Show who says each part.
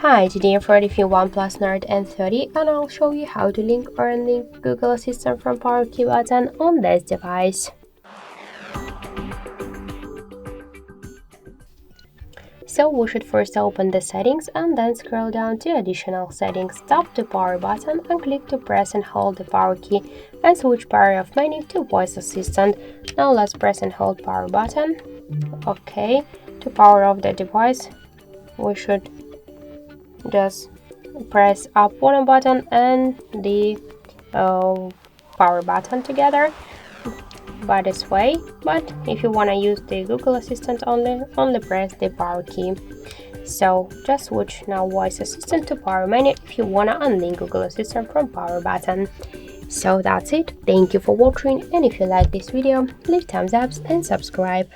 Speaker 1: Hi, today I'm review OnePlus Nord N30 and I'll show you how to link or unlink Google Assistant from power key button on this device. So we should first open the settings and then scroll down to additional settings, tap the power button and click to press and hold the power key and switch power off menu to voice assistant. Now let's press and hold power button. Okay, to power off the device we should just press up one button and the power button together by this way, but if you want to use the Google Assistant only press the power key. So just switch now voice assistant to power menu if you want to unlink Google Assistant from power button. So that's it. Thank you for watching, and if you like this video, leave thumbs up and subscribe.